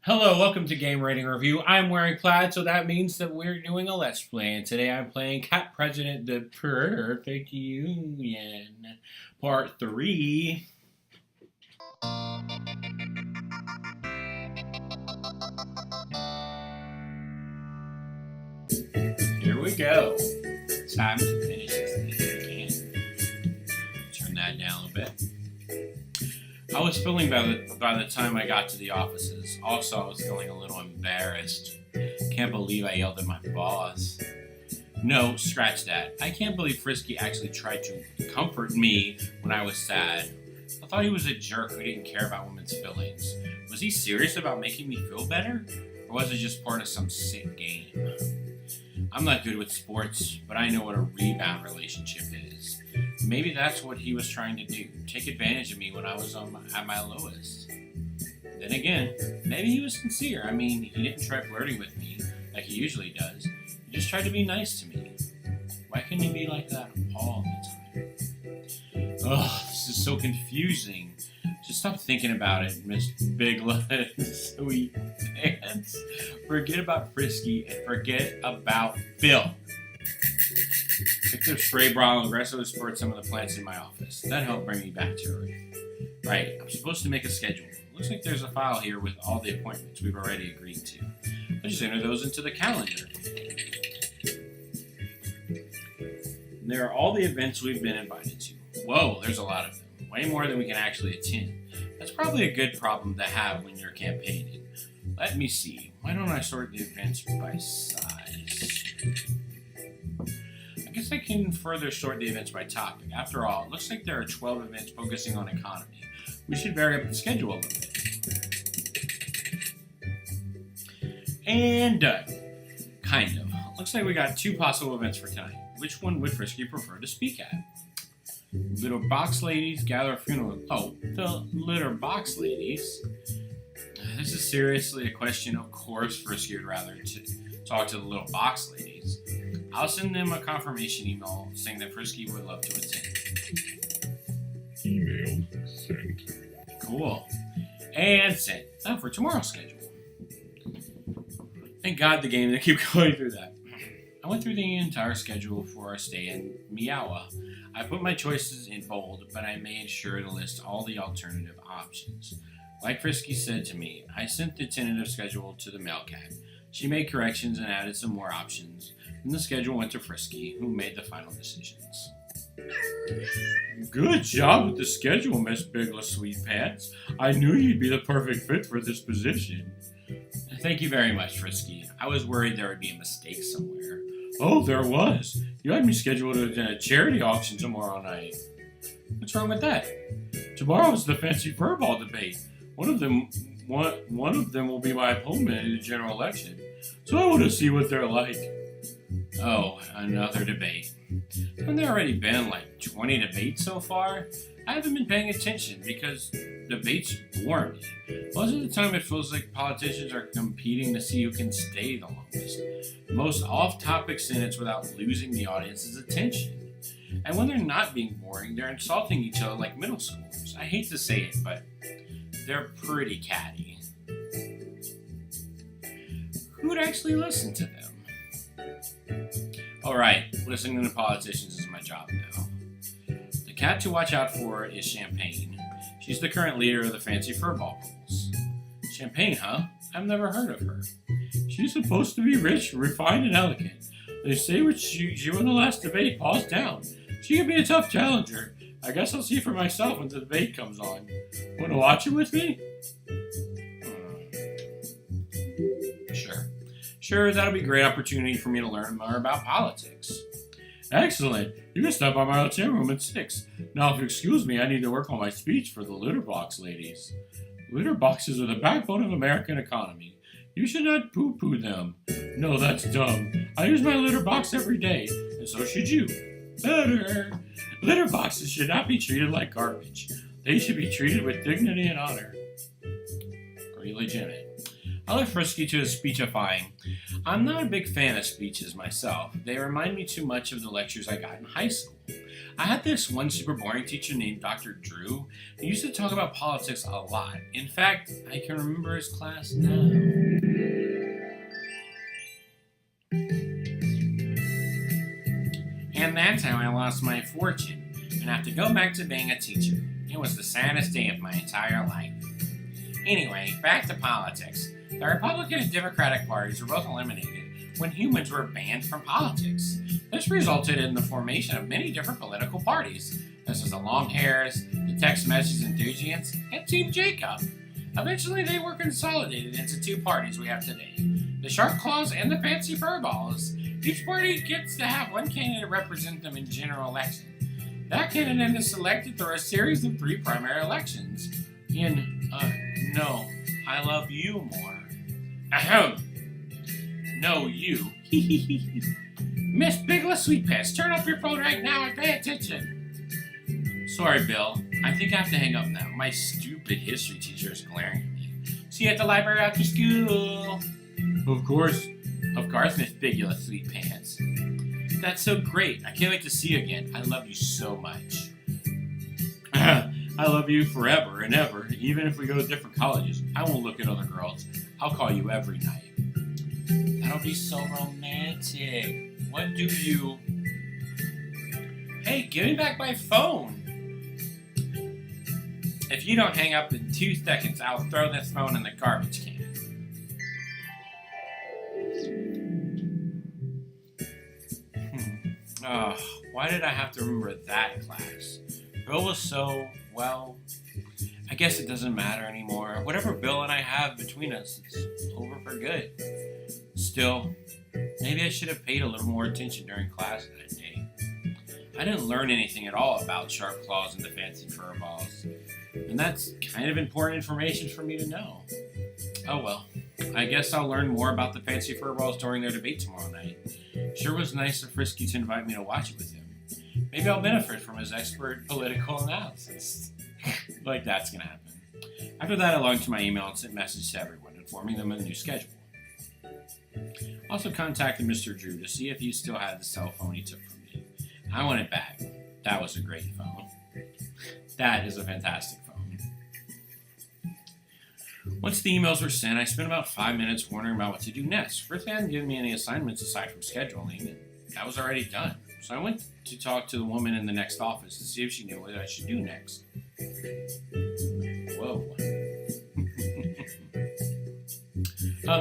Hello, welcome to Game Rating Review. I'm wearing plaid, so that means that we're doing a Let's Play. And today I'm playing Cat President the Perfect Union, Part 3. Here we go. Time to finish this thing if we can. Turn that down a bit. I was feeling by the time I got to the offices. Also, I was feeling a little embarrassed. Can't believe I yelled at my boss. No, scratch that. I can't believe Frisky actually tried to comfort me when I was sad. I thought he was a jerk who didn't care about women's feelings. Was he serious about making me feel better? Or was it just part of some sick game? I'm not good with sports, but I know what a rebound relationship is. Maybe that's what he was trying to do, take advantage of me when I was at my lowest. Then again, maybe he was sincere. I mean, he didn't try flirting with me like he usually does. He just tried to be nice to me. Why couldn't he be like that all the time? Ugh, this is so confusing. Just stop thinking about it, Miss Big Sweet Pants. Forget about Frisky and forget about Phil. Picked up spray bottle and aggressively sprayed some of the plants in my office. That helped bring me back to earth. Right, I'm supposed to make a schedule. Looks like there's a file here with all the appointments we've already agreed to. I just enter those into the calendar. And there are all the events we've been invited to. Whoa, there's a lot of them. Way more than we can actually attend. That's probably a good problem to have when you're campaigning. Let me see. Why don't I sort the events by size? I guess I can further sort the events by topic. After all, it looks like there are 12 events focusing on economy. We should vary up the schedule a little bit. And done. Kind of. Looks like we got 2 possible events for tonight. Which one would Frisky prefer to speak at? Little box ladies gather a funeral. Oh, the litter box ladies. This is seriously a question. Of course, Frisky would rather talk to the little box ladies. I'll send them a confirmation email saying that Frisky would love to attend. Email sent. Cool. And sent. Now for tomorrow's schedule. Thank God the game didn't keep going through that. I went through the entire schedule for our stay in Miawa. I put my choices in bold, but I made sure to list all the alternative options. Like Frisky said to me, I sent the tentative schedule to the mail cat. She made corrections and added some more options, and the schedule went to Frisky, who made the final decisions. Good job with the schedule, Miss Big Sweet Pants. I knew you'd be the perfect fit for this position. Thank you very much, Frisky. I was worried there would be a mistake somewhere. Oh, there was. You had me scheduled a charity auction tomorrow night. What's wrong with that? Tomorrow's the fancy furball debate. One of them will be my opponent in the general election. So I want to see what they're like. Oh, another debate. Haven't there already been like 20 debates so far? I haven't been paying attention because debates bore me. Most of the time it feels like politicians are competing to see who can stay the longest. Most off-topic sentence without losing the audience's attention. And when they're not being boring, they're insulting each other like middle schoolers. I hate to say it, but they're pretty catty. Who would actually listen to them? Alright, listening to politicians is my job now. The cat to watch out for is Champagne. She's the current leader of the fancy furball polls. Champagne, huh? I've never heard of her. She's supposed to be rich, refined, and elegant. They say what she won the last debate, paws down. She could be a tough challenger. I guess I'll see for myself when the debate comes on. Want to watch it with me? Sure, that'll be a great opportunity for me to learn more about politics. Excellent. You can stop by my hotel room at 6. Now, if you excuse me, I need to work on my speech for the litter box ladies. Litter boxes are the backbone of American economy. You should not poo-poo them. No, that's dumb. I use my litter box every day, and so should you. Better. Litter boxes should not be treated like garbage. They should be treated with dignity and honor. Pretty legitimate. I look Frisky to his speechifying. I'm not a big fan of speeches myself. They remind me too much of the lectures I got in high school. I had this one super boring teacher named Dr. Drew who used to talk about politics a lot. In fact, I can remember his class now. And that's how I lost my fortune and have to go back to being a teacher. It was the saddest day of my entire life. Anyway, back to politics. The Republican and Democratic parties were both eliminated when humans were banned from politics. This resulted in the formation of many different political parties. This was the long hairs, the text message enthusiasts, and Team Jacob. Eventually, they were consolidated into two parties we have today, the Shark Claws and the Fancy Furballs. Each party gets to have one candidate represent them in general election. That candidate is selected through a series of 3 primary elections. No, I love you more. Ahem. No, you. Miss Bigless Sweetpass, turn off your phone right now and pay attention. Sorry, Bill. I think I have to hang up now. My stupid history teacher is glaring at me. See you at the library after school. Of course, Miss Bigless Sweetpants. That's so great. I can't wait to see you again. I love you so much. I love you forever and ever, even if we go to different colleges. I won't look at other girls. I'll call you every night. That'll be so romantic. What do you... Hey, give me back my phone. If you don't hang up in 2 seconds, I'll throw this phone in the garbage can. Why did I have to remember that class? Bill was so, well, I guess it doesn't matter anymore. Whatever Bill and I have between us, it's over for good. Still, maybe I should have paid a little more attention during class that day. I didn't learn anything at all about Sharp Claws and the Fancy Furballs, and that's kind of important information for me to know. Oh well, I guess I'll learn more about the Fancy Furballs during their debate tomorrow night. Sure was nice of Frisky to invite me to watch it with him. Maybe I'll benefit from his expert political analysis. Like that's gonna happen. After that, I logged to my email and sent messages to everyone, informing them of the new schedule. Also contacted Mr. Drew to see if he still had the cell phone he took from me. I want it back. That was a great phone. That is a fantastic phone. Once the emails were sent, I spent about 5 minutes wondering about what to do next. First, they hadn't given me any assignments aside from scheduling, and that was already done. So I went to talk to the woman in the next office to see if she knew what I should do next. Whoa.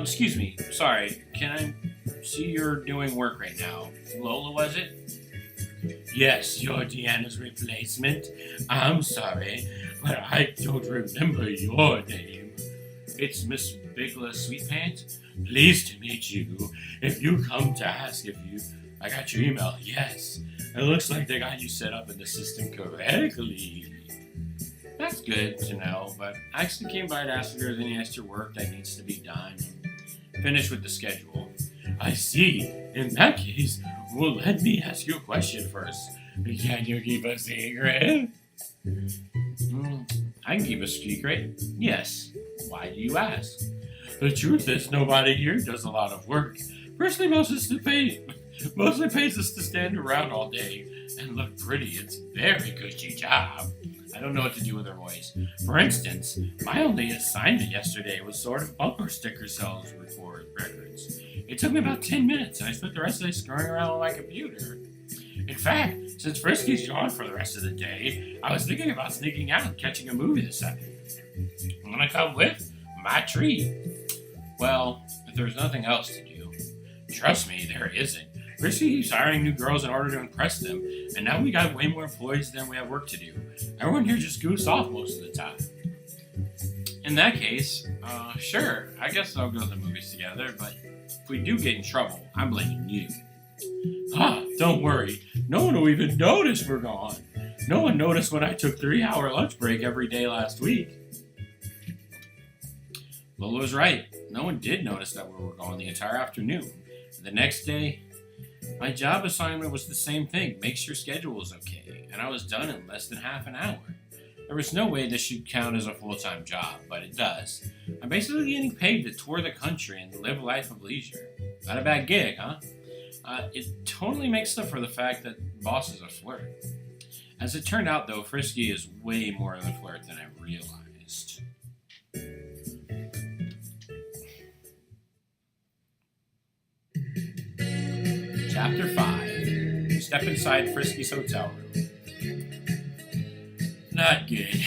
Excuse me. Sorry. Can I see you're doing work right now? Lola, was it? Yes, you're Deanna's replacement. I'm sorry, but I don't remember your name. It's Miss Bigless Sweetpants. Pleased to meet you. If you come to ask if I got your email, yes. It looks like they got you set up in the system correctly. That's good to know, but I actually came by to ask if there's any extra work that needs to be done and finish with the schedule. I see. In that case, well, let me ask you a question first. Can you keep a secret? I can keep a secret. Yes. Why do you ask? The truth is, nobody here does a lot of work. Personally, mostly pays us to stand around all day and look pretty. It's a very cushy job. I don't know what to do with her voice. For instance, my only assignment yesterday was sort of bumper sticker sales records. It took me about 10 minutes, and I spent the rest of the day screwing around on my computer. In fact, since Frisky's gone for the rest of the day, I was thinking about sneaking out and catching a movie this afternoon. Wanna come with? My treat. Well, if there's nothing else to do, trust me, there isn't. Frisky keeps hiring new girls in order to impress them, and now we got way more employees than we have work to do. Everyone here just goofs off most of the time. In that case, sure, I guess I'll go to the movies together, but if we do get in trouble, I'm blaming you. Don't worry. No one will even notice we're gone. No one noticed when I took 3-hour lunch break every day last week. Lola was right. No one did notice that we were gone the entire afternoon. The next day, my job assignment was the same thing. Make sure schedule was okay. And I was done in less than half an hour. There was no way this should count as a full-time job, but it does. I'm basically getting paid to tour the country and live a life of leisure. Not a bad gig, huh? It totally makes up for the fact that the boss is a flirt. As it turned out, though, Frisky is way more of a flirt than I realized. Chapter 5. Step inside Frisky's hotel room. Not good.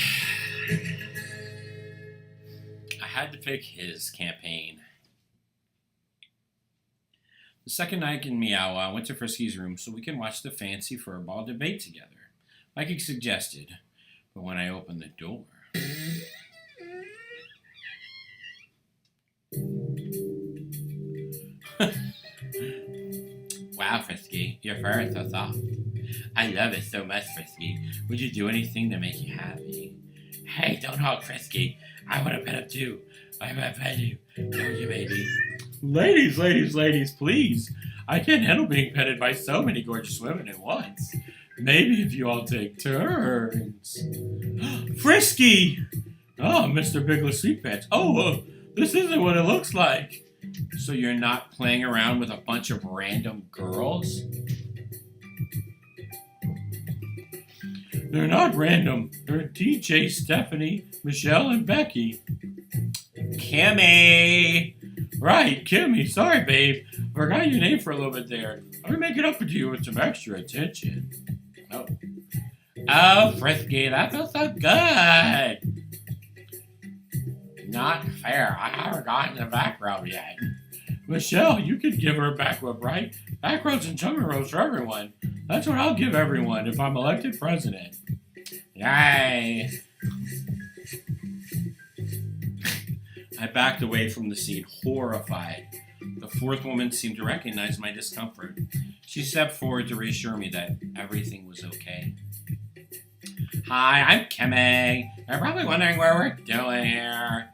I had to pick his campaign. The second night in Meow, I went to Frisky's room so we can watch the fancy furball debate together, like he suggested. But when I opened the door... Wow, Frisky, your fur is so soft. I love it so much, Frisky. Would you do anything to make you happy? Hey, don't hug Frisky. I want to pet him too. I want to pet you. Don't you, baby? Ladies, please. I can't handle being petted by so many gorgeous women at once. Maybe if you all take turns. Frisky! Oh, Mr. Bigless Sweetpants. Oh, this isn't what it looks like. So you're not playing around with a bunch of random girls? They're not random. They're DJ, Stephanie, Michelle, and Becky. Kimmy! Right, Kimmy. Sorry, babe. Forgot your name for a little bit there. I'm gonna make it up for you with some extra attention. Oh, Frisky, that feels so good. Not fair. I haven't gotten the back rub yet. Michelle, you could give her a back rub, right? Back rubs and tummy rubs for everyone. That's what I'll give everyone if I'm elected president. Yay! I backed away from the scene, horrified. The fourth woman seemed to recognize my discomfort. She stepped forward to reassure me that everything was okay. Hi, I'm Kimmy. You're probably wondering what we're doing here.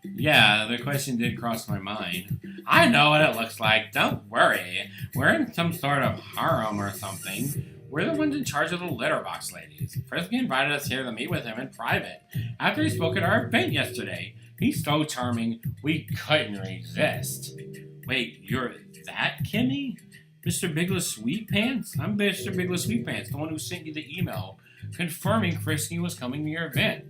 Yeah, the question did cross my mind. I know what it looks like. Don't worry. We're in some sort of harem or something. We're the ones in charge of the litter box ladies. Frisky invited us here to meet with him in private after he spoke at our event yesterday. He's so charming, we couldn't resist. Wait, you're that Kimmy? Mr. Bigless Sweetpants? I'm Mr. Bigless Sweetpants, the one who sent you the email confirming Frisky was coming to your event.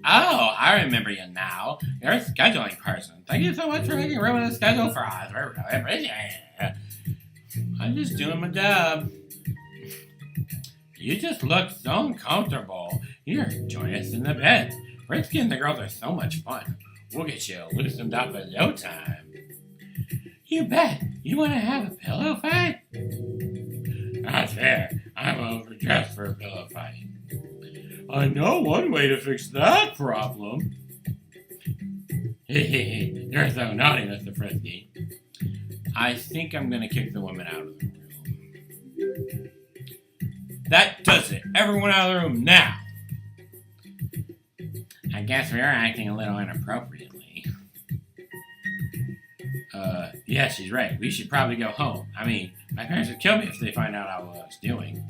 Oh, I remember you now. You're a scheduling person. Thank you so much for making room in the schedule for us. We really appreciate it. I'm just doing my job. You just look so uncomfortable. Here, join us in the bed. Frisky and the girls are so much fun. We'll get you loosened up in no time. You bet. You want to have a pillow fight? Not fair. I'm overdressed for a pillow fight. I know one way to fix that problem. You're so naughty, Mr. Frisky. I think I'm going to kick the woman out of the room. That does it. Everyone out of the room now. I guess we are acting a little inappropriately. Yeah, she's right. We should probably go home. I mean, my parents would kill me if they find out how what I was doing.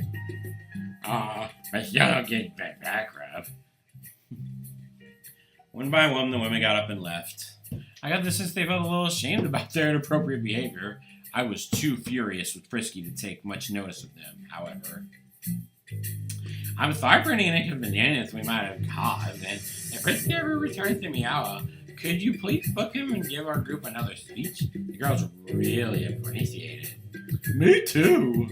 But you don't get back rub. One by one, the women got up and left. I got the sense they felt a little ashamed about their inappropriate behavior. I was too furious with Frisky to take much notice of them, however. I'm sorry for any inconvenience we might have caused, and if Frisky ever returns to Meow, could you please book him and give our group another speech? The girls really appreciate it. Me too.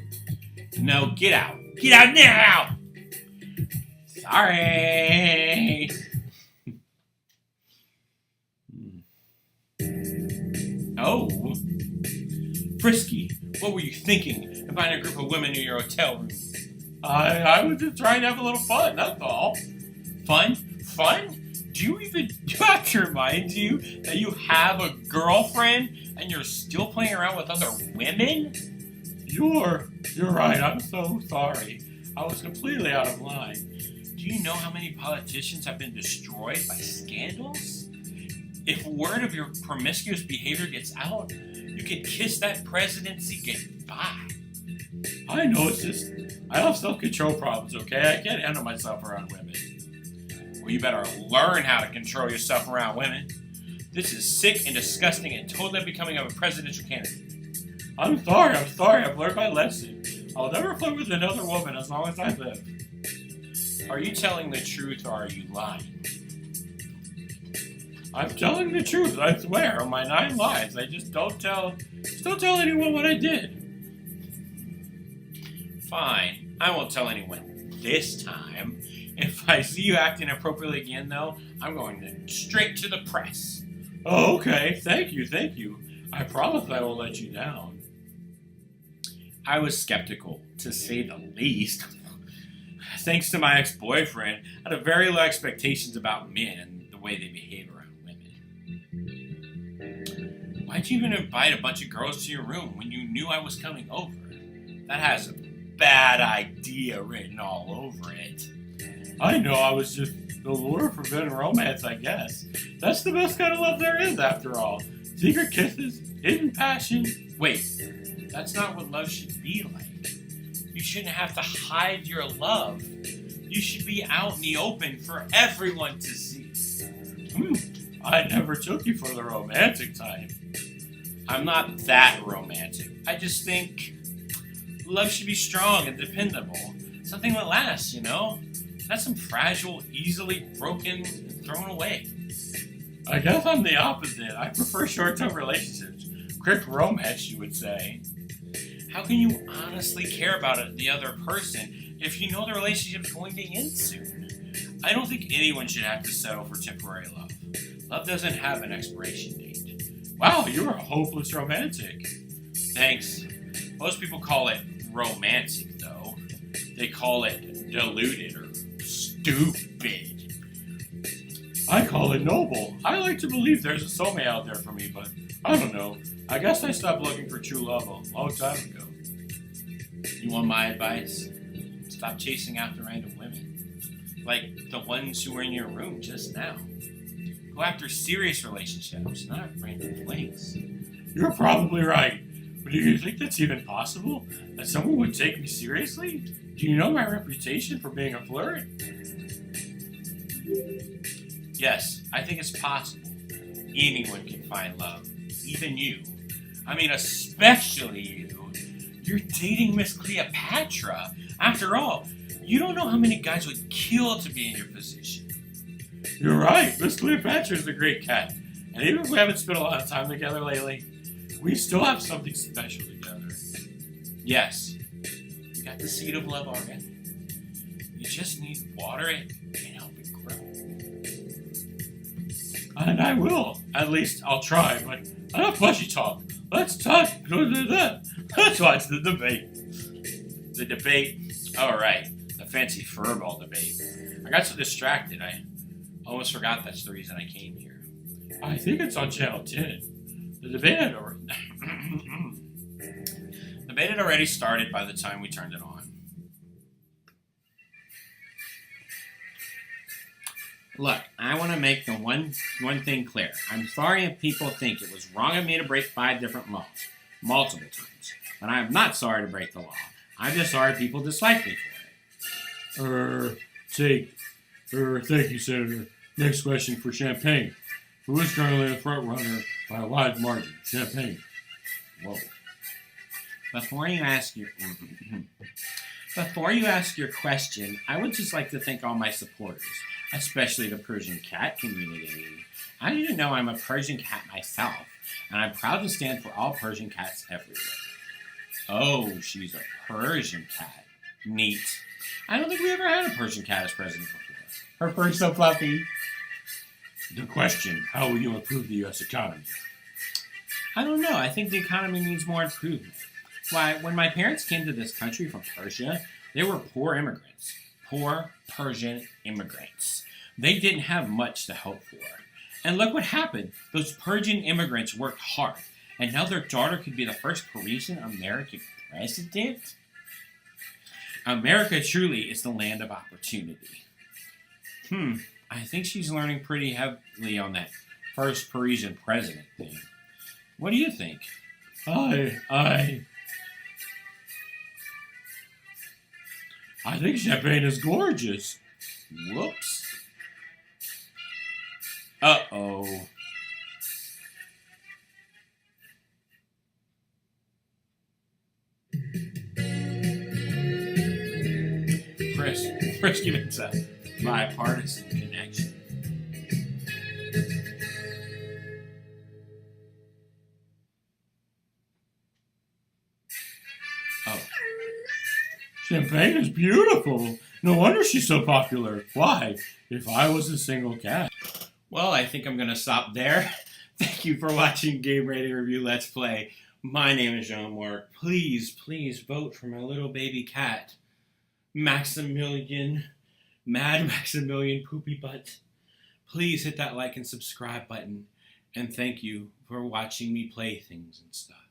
No, get out. Get out now! Sorry. Oh. Frisky, what were you thinking? Inviting a group of women to your hotel room. I was just trying to have a little fun, that's all. Fun? Fun? Do you have to remind you that you have a girlfriend and you're still playing around with other women? You're right, I'm so sorry. I was completely out of line. Do you know how many politicians have been destroyed by scandals? If word of your promiscuous behavior gets out, you can kiss that presidency goodbye. I know, it's just, I have self-control problems, okay? I can't handle myself around women. Well, you better learn how to control yourself around women. This is sick and disgusting and totally unbecoming of a presidential candidate. I'm sorry, I've learned my lesson. I'll never flirt with another woman as long as I live. Are you telling the truth or are you lying? I'm telling the truth, I swear, on my 9 lives. I just don't tell anyone what I did. Fine, I won't tell anyone this time. If I see you acting inappropriately again, though, I'm going straight to the press. Oh, okay. Thank you. I promise I won't let you down. I was skeptical, to say the least. Thanks to my ex-boyfriend, I had very low expectations about men and the way they behave around women. Why'd you even invite a bunch of girls to your room when you knew I was coming over? That has a bad idea written all over it. I know, I was just the lure for forbidden romance, I guess. That's the best kind of love there is, after all. Secret kisses, hidden passion. Wait, that's not what love should be like. You shouldn't have to hide your love. You should be out in the open for everyone to see. I never took you for the romantic type. I'm not that romantic. I just think love should be strong and dependable. Something that lasts, you know? Not some fragile, easily broken, and thrown away. I guess I'm the opposite. I prefer short-term relationships. Quick romance, you would say. How can you honestly care about the other person if you know the relationship's going to end soon? I don't think anyone should have to settle for temporary love. Love doesn't have an expiration date. Wow, you're a hopeless romantic. Thanks. Most people call it romantic, though. They call it deluded or stupid. I call it noble. I like to believe there's a soulmate out there for me, but I don't know. I guess I stopped looking for true love a long time ago. You want my advice? Stop chasing after random women. Like the ones who were in your room just now. Go after serious relationships, not random flings. You're probably right. But do you think that's even possible? That someone would take me seriously? Do you know my reputation for being a flirt? Yes, I think it's possible. Anyone can find love. Even you. I mean, especially you. You're dating Miss Cleopatra. After all, you don't know how many guys would kill to be in your position. You're right. Miss Cleopatra is a great cat. And even if we haven't spent a lot of time together lately, we still have something special together. Yes. You got the seed of love already. You just need to water it and help it grow. And I will. At least I'll try, but enough fleshy talk. Let's watch the debate. The debate? Oh, right. The fancy furball debate. I got so distracted, I almost forgot that's the reason I came here. I think it's on Channel 10. The debate had already started by the time we turned it on. Look, I want to make the one thing clear. I'm sorry if people think it was wrong of me to break 5 different laws, multiple times. But I am not sorry to break the law. I'm just sorry people dislike me for it. Thank you, Senator. Next question for Champagne. Who is currently the front runner by a wide margin? Champagne. Whoa. Before you ask your question, I would just like to thank all my supporters, especially the Persian cat community. I didn't know I'm a Persian cat myself, and I'm proud to stand for all Persian cats everywhere. Oh, she's a Persian cat. Neat. I don't think we ever had a Persian cat as president before. Her fur's so fluffy. The question, how will you improve the U.S. economy? I don't know. I think the economy needs more improvement. Why, when my parents came to this country from Persia, they were poor immigrants. Poor Persian immigrants. They didn't have much to hope for. And look what happened. Those Persian immigrants worked hard, and now their daughter could be the first Parisian American president? America truly is the land of opportunity. I think she's learning pretty heavily on that first Parisian president thing. What do you think? I think Champagne is gorgeous. Whoops. Uh-oh. Frisky makes a bipartisan connection. Oh. Champagne is beautiful. No wonder she's so popular. Why? If I was a single cat. Well, I think I'm going to stop there. Thank you for watching Game Rating Review Let's Play. My name is jean-marc. Please, please vote for my little baby cat, Maximilian, Mad Maximilian Poopy Butt. Please hit that like and subscribe button. And thank you for watching me play things and stuff.